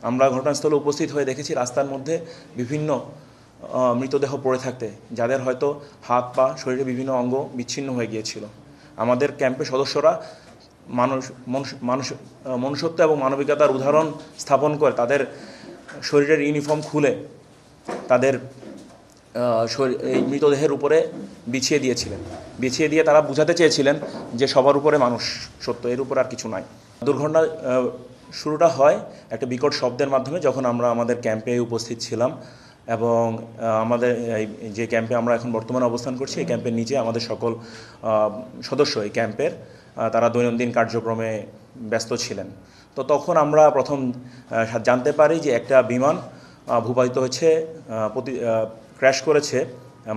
আমরা ঘটনাস্থলে উপস্থিত হয়ে দেখেছি রাস্তার মধ্যে বিভিন্ন মৃতদেহ পড়ে থাকতে, যাদের হয়তো হাত পা শরীরে বিভিন্ন অঙ্গ বিচ্ছিন্ন হয়ে গিয়েছিল। আমাদের ক্যাম্পের সদস্যরা মনুষ্যত্ব এবং মানবিকতার উদাহরণ স্থাপন করে তাদের শরীরের ইউনিফর্ম খুলে তাদের এই মৃতদেহের উপরে বিছিয়ে দিয়ে তারা বোঝাতে চেয়েছিলেন যে সবার উপরে মানুষ সত্য, এর উপর আর কিছু নাই। দুর্ঘটনা শুরুটা হয় একটা বিকট শব্দের মাধ্যমে, যখন আমরা আমাদের ক্যাম্পে উপস্থিত ছিলাম এবং আমাদের যে ক্যাম্পে আমরা এখন বর্তমানে অবস্থান করছি, এই ক্যাম্পের নিচে আমাদের সকল সদস্য এই ক্যাম্পের তারা দৈনন্দিন কার্যক্রমে ব্যস্ত ছিলেন। তো তখন আমরা প্রথম জানতে পারি যে একটা বিমান ভূপাতিত হচ্ছে, ক্র্যাশ করেছে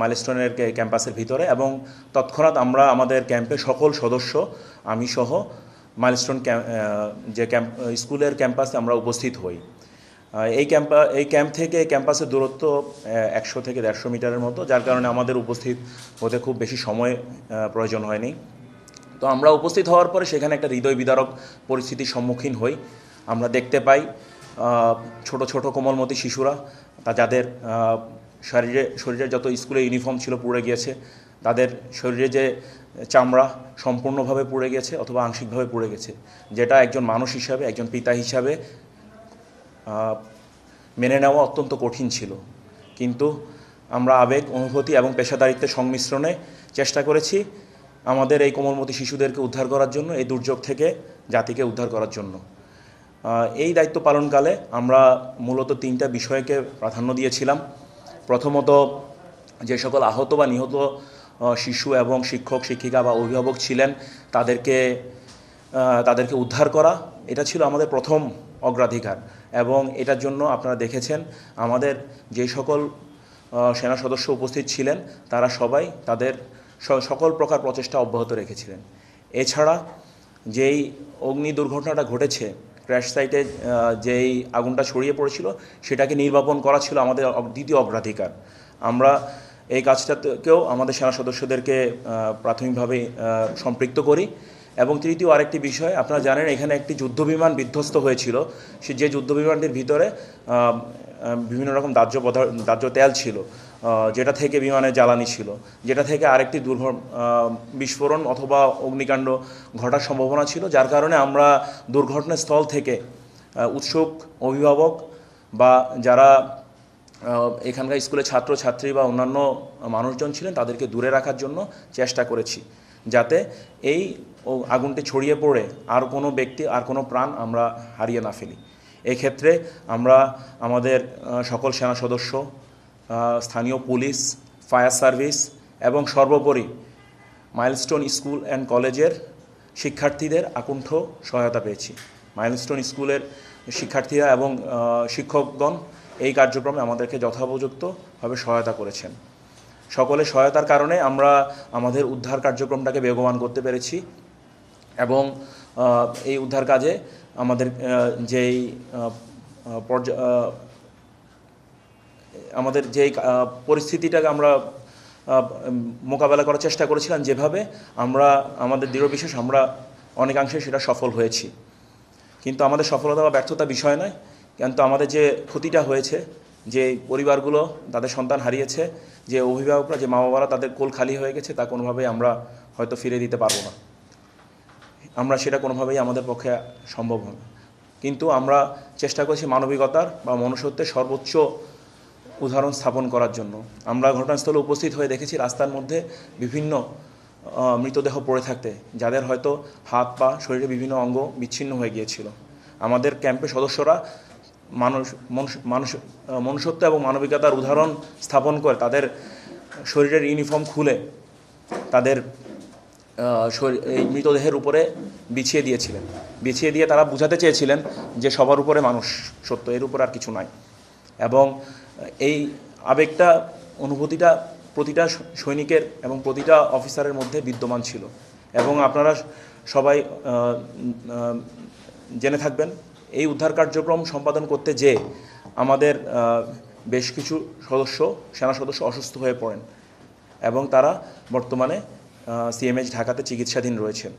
মাইলস্টোনের ক্যাম্পাসের ভিতরে, এবং তৎক্ষণাৎ আমরা আমাদের ক্যাম্পের সকল সদস্য, আমি সহ মাইলস্টোন যে স্কুলের ক্যাম্পাসে আমরা উপস্থিত হই। এই ক্যাম্প থেকে ক্যাম্পাসের দূরত্ব 100 থেকে 150 মিটারের মতো, যার কারণে আমাদের উপস্থিত হতে খুব বেশি সময় প্রয়োজন হয়নি। তো আমরা উপস্থিত হওয়ার পরে সেখানে একটা হৃদয় বিদারক পরিস্থিতির সম্মুখীন হই। আমরা দেখতে পাই ছোট ছোট কোমলমতি শিশুরা, যাদের শরীরে যত স্কুলে ইউনিফর্ম ছিল পুড়ে গিয়েছে, তাদের শরীরে যে চামড়া সম্পূর্ণভাবে পুড়ে গেছে অথবা আংশিকভাবে পুড়ে গেছে, যেটা একজন মানুষ হিসাবে, একজন পিতা হিসাবে মেনে নেওয়া অত্যন্ত কঠিন ছিল। কিন্তু আমরা আবেগ, অনুভূতি এবং পেশাদারিত্বের সংমিশ্রণে চেষ্টা করেছি আমাদের এই কোমলমতি শিশুদেরকে উদ্ধার করার জন্য, এই দুর্যোগ থেকে জাতিকে উদ্ধার করার জন্য। এই দায়িত্ব পালনকালে আমরা মূলত 3টা বিষয়কে প্রাধান্য দিয়েছিলাম। প্রথমত, যে সকল আহত বা নিহত শিশু এবং শিক্ষক শিক্ষিকা বা অভিভাবক ছিলেন তাদেরকে উদ্ধার করা, এটা ছিল আমাদের প্রথম অগ্রাধিকার। এবং এটার জন্য আপনারা দেখেছেন আমাদের যে সকল সেনা সদস্য উপস্থিত ছিলেন তারা সবাই তাদের সকল প্রকার প্রচেষ্টা অব্যাহত রেখেছিলেন। এছাড়া যেই অগ্নি দুর্ঘটনাটা ঘটেছে, ক্র্যাশ সাইটে যেই আগুনটা ছড়িয়ে পড়েছিল, সেটাকে নির্বাপন করা ছিল আমাদের দ্বিতীয় অগ্রাধিকার। আমরা এই কাজটাতেও আমাদের সেনা সদস্যদেরকে প্রাথমিকভাবে সম্পৃক্ত করি। এবং তৃতীয় আরেকটি বিষয়, আপনারা জানেন এখানে একটি যুদ্ধবিমান বিধ্বস্ত হয়েছিল। যে যুদ্ধবিমানটির ভিতরে বিভিন্ন রকম দাহ্য তেল ছিল, যেটা থেকে বিমানের জ্বালানি ছিল, যেটা থেকে আরেকটি বিস্ফোরণ অথবা অগ্নিকাণ্ড ঘটার সম্ভাবনা ছিল, যার কারণে আমরা দুর্ঘটনাস্থল থেকে উৎসুক অভিভাবক বা যারা এখানকার স্কুলের ছাত্রছাত্রী বা অন্যান্য মানুষজন ছিলেন তাদেরকে দূরে রাখার জন্য চেষ্টা করেছি, যাতে এই আগুনটি ছড়িয়ে পড়ে আর কোনো ব্যক্তি, আর কোনো প্রাণ আমরা হারিয়ে না ফেলি। এক্ষেত্রে আমরা আমাদের সকল সেনা সদস্য, স্থানীয় পুলিশ, ফায়ার সার্ভিস এবং সর্বোপরি মাইলস্টোন স্কুল অ্যান্ড কলেজের শিক্ষার্থীদের আকুণ্ঠ সহায়তা পেয়েছি। মাইলস্টোন স্কুলের শিক্ষার্থীরা এবং শিক্ষকগণ এই কার্যক্রমে আমাদেরকে যথোপযুক্তভাবে সহায়তা করেছেন। সকলের সহায়তার কারণে আমরা আমাদের উদ্ধার কার্যক্রমটাকে বেগবান করতে পেরেছি এবং এই উদ্ধার কাজে আমাদের যেই পরিস্থিতিটাকে আমরা মোকাবেলা করার চেষ্টা করেছিলাম, যেভাবে আমরা আমাদের দৃঢ় বিশ্বাস আমরা অনেকাংশে সেটা সফল হয়েছি। কিন্তু আমাদের সফলতা বা ব্যর্থতা বিষয় নয়, কিন্তু আমাদের যে ক্ষতিটা হয়েছে, যে পরিবারগুলো তাদের সন্তান হারিয়েছে, যে অভিভাবকরা, যে মা বাবারা তাদের কোল খালি হয়ে গেছে, তা কোনোভাবেই আমরা হয়তো ফিরে দিতে পারবো না। আমরা সেটা কোনোভাবেই আমাদের পক্ষে সম্ভব হবে। কিন্তু আমরা চেষ্টা করছি মানবিকতার বা মনুষ্যত্বের সর্বোচ্চ উদাহরণ স্থাপন করার জন্য। আমরা ঘটনাস্থলে উপস্থিত হয়ে দেখেছি রাস্তার মধ্যে বিভিন্ন মৃতদেহ পড়ে থাকতে, যাদের হয়তো হাত পা শরীরে বিভিন্ন অঙ্গ বিচ্ছিন্ন হয়ে গিয়েছিল। আমাদের ক্যাম্পের সদস্যরা মনুষ্যত্ব এবং মানবিকতার উদাহরণ স্থাপন করে তাদের শরীরের ইউনিফর্ম খুলে তাদের এই মৃতদেহের উপরে বিছিয়ে দিয়ে তারা বোঝাতে চেয়েছিলেন যে সবার উপরে মানুষ সত্য, এর উপর আর কিছু নাই। এবং এই আবেগটা, অনুভূতিটা প্রতিটা সৈনিকের এবং প্রতিটা অফিসারের মধ্যে বিদ্যমান ছিল। এবং আপনারা সবাই জেনে থাকবেন, এই উদ্ধার কার্যক্রম সম্পাদন করতে আমাদের বেশ কিছু সেনা সদস্য অসুস্থ হয়ে পড়েন এবং তারা বর্তমানে সিএমএইচ ঢাকাতে চিকিৎসাধীন রয়েছেন।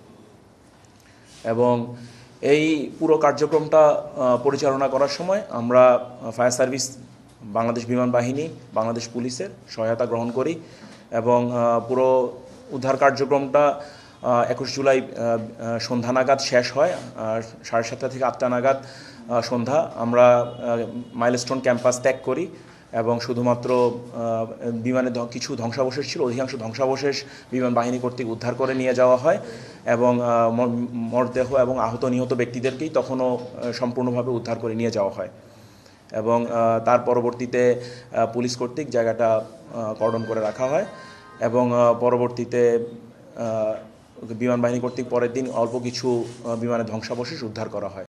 এবং এই পুরো কার্যক্রমটা পরিচালনা করার সময় আমরা ফায়ার সার্ভিস, বাংলাদেশ বিমান বাহিনী, বাংলাদেশ পুলিশের সহায়তা গ্রহণ করি এবং পুরো উদ্ধার কার্যক্রমটা 21 জুলাই সন্ধ্যা নাগাদ শেষ হয়। 7:30 থেকে 8টা নাগাদ সন্ধ্যা আমরা মাইলস্টোন ক্যাম্পাস ত্যাগ করি এবং শুধুমাত্র বিমানে কিছু ধ্বংসাবশেষ ছিল, অধিকাংশ ধ্বংসাবশেষ বিমান বাহিনী কর্তৃক উদ্ধার করে নিয়ে যাওয়া হয় এবং মরদেহ এবং আহত নিহত ব্যক্তিদেরকেই তখনও সম্পূর্ণভাবে উদ্ধার করে নিয়ে যাওয়া হয় এবং তার পরবর্তীতে পুলিশ কর্তৃক জায়গাটা কর্ডন করে রাখা হয় এবং পরবর্তীতে বিমান বাহিনী কর্তৃক পরের দিন অল্প কিছু বিমানের ধ্বংসাবশেষ উদ্ধার করা হয়।